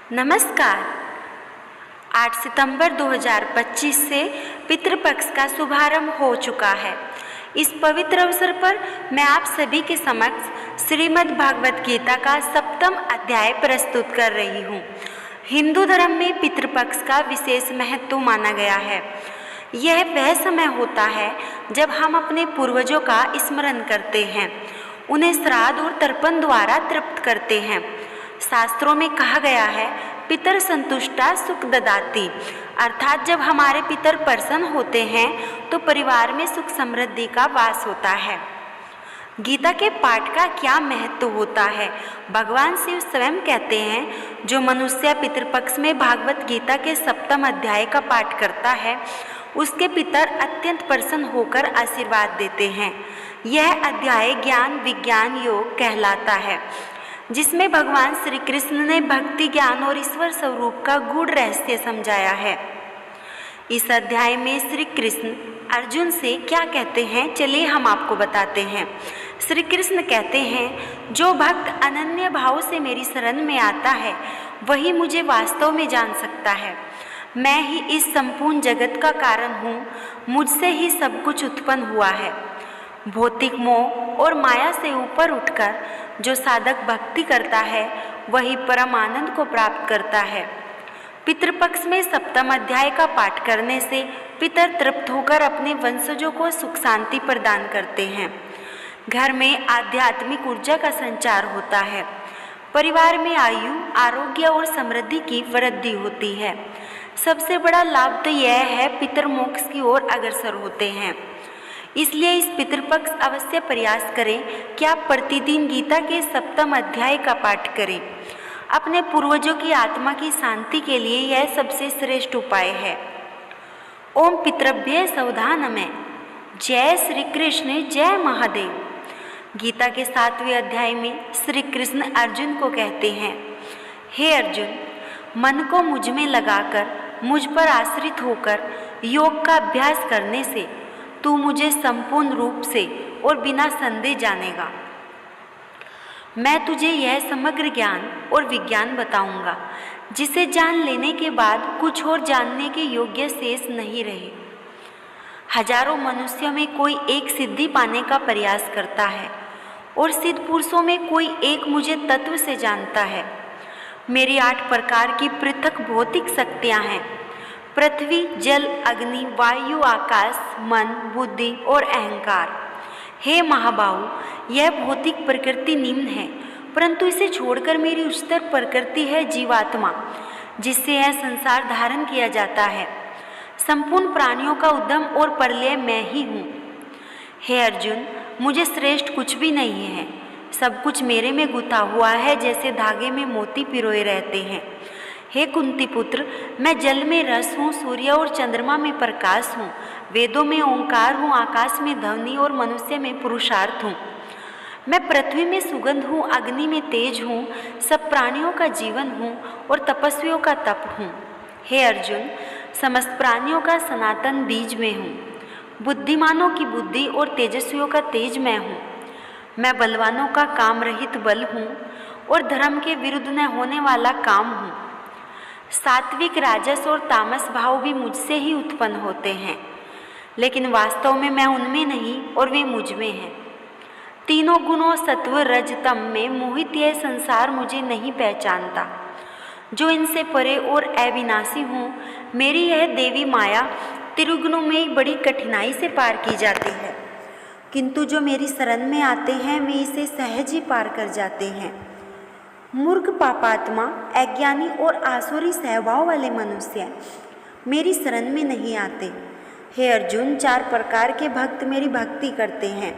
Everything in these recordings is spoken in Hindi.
नमस्कार। 8 सितंबर 2025 से पितृपक्ष का शुभारंभ हो चुका है। इस पवित्र अवसर पर मैं आप सभी के समक्ष श्रीमद् भागवत गीता का 7वां अध्याय प्रस्तुत कर रही हूँ। हिंदू धर्म में पितृपक्ष का विशेष महत्व माना गया है। यह वह समय होता है जब हम अपने पूर्वजों का स्मरण करते हैं, उन्हें श्राद्ध और तर्पण द्वारा तृप्त करते हैं। शास्त्रों में कहा गया है, पितर संतुष्टा सुख ददाति, अर्थात जब हमारे पितर प्रसन्न होते हैं तो परिवार में सुख समृद्धि का वास होता है। गीता के पाठ का क्या महत्व होता है? भगवान शिव स्वयं कहते हैं, जो मनुष्य पितृपक्ष में भागवत गीता के 7वें अध्याय का पाठ करता है, उसके पितर अत्यंत प्रसन्न होकर आशीर्वाद देते हैं। यह अध्याय ज्ञान विज्ञान योग कहलाता है, जिसमें भगवान श्री कृष्ण ने भक्ति ज्ञान और ईश्वर स्वरूप का गूढ़ रहस्य समझाया है। इस अध्याय में श्री कृष्ण अर्जुन से क्या कहते हैं, चलिए हम आपको बताते हैं। श्री कृष्ण कहते हैं, जो भक्त अनन्य भाव से मेरी शरण में आता है, वही मुझे वास्तव में जान सकता है। मैं ही इस संपूर्ण जगत का कारण हूँ, मुझसे ही सब कुछ उत्पन्न हुआ है। भौतिक मोह और माया से ऊपर उठकर जो साधक भक्ति करता है, वही परम आनंद को प्राप्त करता है। पितृपक्ष में 7वां अध्याय का पाठ करने से पितर तृप्त होकर अपने वंशजों को सुख शांति प्रदान करते हैं। घर में आध्यात्मिक ऊर्जा का संचार होता है। परिवार में आयु, आरोग्य और समृद्धि की वृद्धि होती है। सबसे बड़ा लाभ तो यह है, पितर मोक्ष की ओर अग्रसर होते हैं। इसलिए इस पितृपक्ष अवश्य प्रयास करें कि आप प्रतिदिन गीता के 7वें अध्याय का पाठ करें। अपने पूर्वजों की आत्मा की शांति के लिए यह सबसे श्रेष्ठ उपाय है। ओम पितृभ्य सावधानमय। जय श्री कृष्ण, जय महादेव। गीता के 7वें अध्याय में श्री कृष्ण अर्जुन को कहते हैं, हे अर्जुन, मन को मुझ में लगाकर, मुझ पर आश्रित होकर योग का अभ्यास करने से तू मुझे संपूर्ण रूप से और बिना संदेह जानेगा। मैं तुझे यह समग्र ज्ञान और विज्ञान बताऊंगा, जिसे जान लेने के बाद कुछ और जानने के योग्य शेष नहीं रहे। हजारों मनुष्यों में कोई एक सिद्धि पाने का प्रयास करता है और सिद्ध पुरुषों में कोई एक मुझे तत्व से जानता है। मेरी 8 प्रकार की पृथक भौतिक शक्तियाँ हैं: पृथ्वी, जल, अग्नि, वायु, आकाश, मन, बुद्धि और अहंकार। हे महाबाहु, यह भौतिक प्रकृति निम्न है, परंतु इसे छोड़कर मेरी उच्चतर प्रकृति है जीवात्मा, जिससे यह संसार धारण किया जाता है। संपूर्ण प्राणियों का उद्गम और प्रलय मैं ही हूँ। हे अर्जुन, मुझे श्रेष्ठ कुछ भी नहीं है। सब कुछ मेरे में गुथा हुआ है, जैसे धागे में मोती पिरोए रहते हैं। हे कुंती पुत्र, मैं जल में रस हूँ, सूर्य और चंद्रमा में प्रकाश हूँ, वेदों में ओंकार हूँ, आकाश में ध्वनि और मनुष्य में पुरुषार्थ हूँ। मैं पृथ्वी में सुगंध हूँ, अग्नि में तेज हूँ, सब प्राणियों का जीवन हूँ और तपस्वियों का तप हूँ। हे अर्जुन, समस्त प्राणियों का सनातन बीज में हूँ। बुद्धिमानों की बुद्धि और तेजस्वियों का तेज मैं हूँ। मैं बलवानों का काम रहित बल हूँ और धर्म के विरुद्ध न होने वाला काम हूँ। सात्विक, राजस और तामस भाव भी मुझसे ही उत्पन्न होते हैं, लेकिन वास्तव में मैं उनमें नहीं और वे मुझ में हैं। तीनों गुणों सत्व रज तम में मोहित यह संसार मुझे नहीं पहचानता। जो इनसे परे और अविनाशी हूँ, मेरी यह देवी माया त्रिगुणों में बड़ी कठिनाई से पार की जाती है, किंतु जो मेरी शरण में आते हैं, वे इसे सहज ही पार कर जाते हैं। मूर्ख, पापात्मा, अज्ञानी और आसुरी स्वभाव वाले मनुष्य मेरी शरण में नहीं आते। हे अर्जुन, 4 प्रकार के भक्त मेरी भक्ति करते हैं: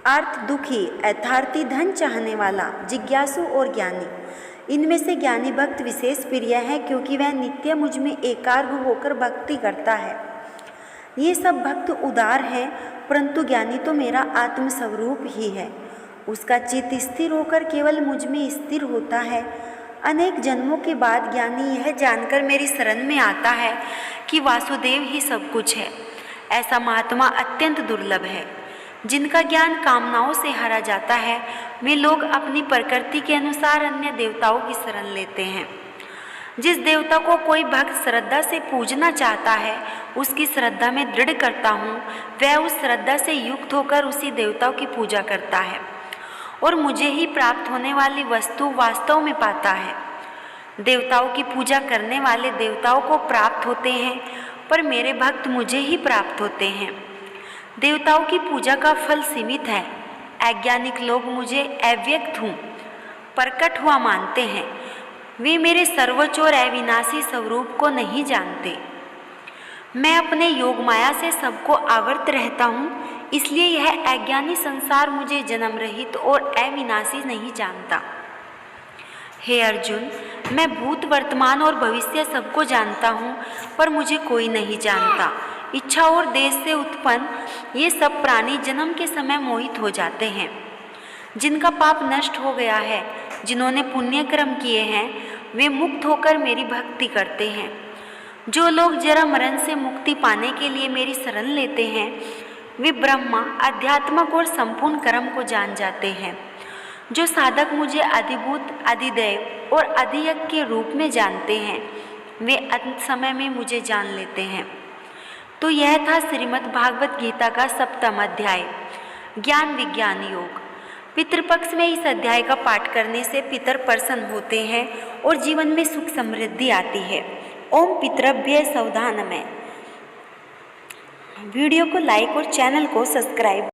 अर्थ, दुखी, यथार्थी, धन चाहने वाला, जिज्ञासु और ज्ञानी। इनमें से ज्ञानी भक्त विशेष प्रिय है, क्योंकि वह नित्य मुझ में एकाग्र होकर भक्ति करता है। ये सब भक्त उदार हैं, परंतु ज्ञानी तो मेरा आत्मस्वरूप ही है। उसका चित्त स्थिर होकर केवल मुझ में स्थिर होता है। अनेक जन्मों के बाद ज्ञानी यह जानकर मेरी शरण में आता है कि वासुदेव ही सब कुछ है। ऐसा महात्मा अत्यंत दुर्लभ है। जिनका ज्ञान कामनाओं से हरा जाता है, वे लोग अपनी प्रकृति के अनुसार अन्य देवताओं की शरण लेते हैं। जिस देवता को कोई भक्त श्रद्धा से पूजना चाहता है, उसकी श्रद्धा में दृढ़ करता हूँ, वह उस श्रद्धा से युक्त होकर उसी देवताओं की पूजा करता है और मुझे ही प्राप्त होने वाली वस्तु वास्तव में पाता है। देवताओं की पूजा करने वाले देवताओं को प्राप्त होते हैं, पर मेरे भक्त मुझे ही प्राप्त होते हैं। देवताओं की पूजा का फल सीमित है। अज्ञानिक लोग मुझे अव्यक्त हूँ, प्रकट हुआ मानते हैं। वे मेरे सर्वोच्च और अविनाशी स्वरूप को नहीं जानते। मैं अपने योग माया से सबको आवर्त रहता हूँ, इसलिए यह अज्ञानी संसार मुझे जन्म रहित और अविनाशी नहीं जानता। हे अर्जुन, मैं भूत, वर्तमान और भविष्य सबको जानता हूँ, पर मुझे कोई नहीं जानता। इच्छा और देश से उत्पन्न ये सब प्राणी जन्म के समय मोहित हो जाते हैं। जिनका पाप नष्ट हो गया है, जिन्होंने पुण्य कर्म किए हैं, वे मुक्त होकर मेरी भक्ति करते हैं। जो लोग जरा मरण से मुक्ति पाने के लिए मेरी शरण लेते हैं, वे ब्रह्मा, अध्यात्मक और संपूर्ण कर्म को जान जाते हैं। जो साधक मुझे अधिभूत, अधिदैव और अधियज्ञ के रूप में जानते हैं, वे अंत समय में मुझे जान लेते हैं। तो यह था श्रीमद् भागवत गीता का 7वां अध्याय, ज्ञान विज्ञान योग। पितृपक्ष में इस अध्याय का पाठ करने से पितर प्रसन्न होते हैं और जीवन में सुख समृद्धि आती है। ओम पितृभ्य सावधानमय। वीडियो को लाइक और चैनल को सब्सक्राइब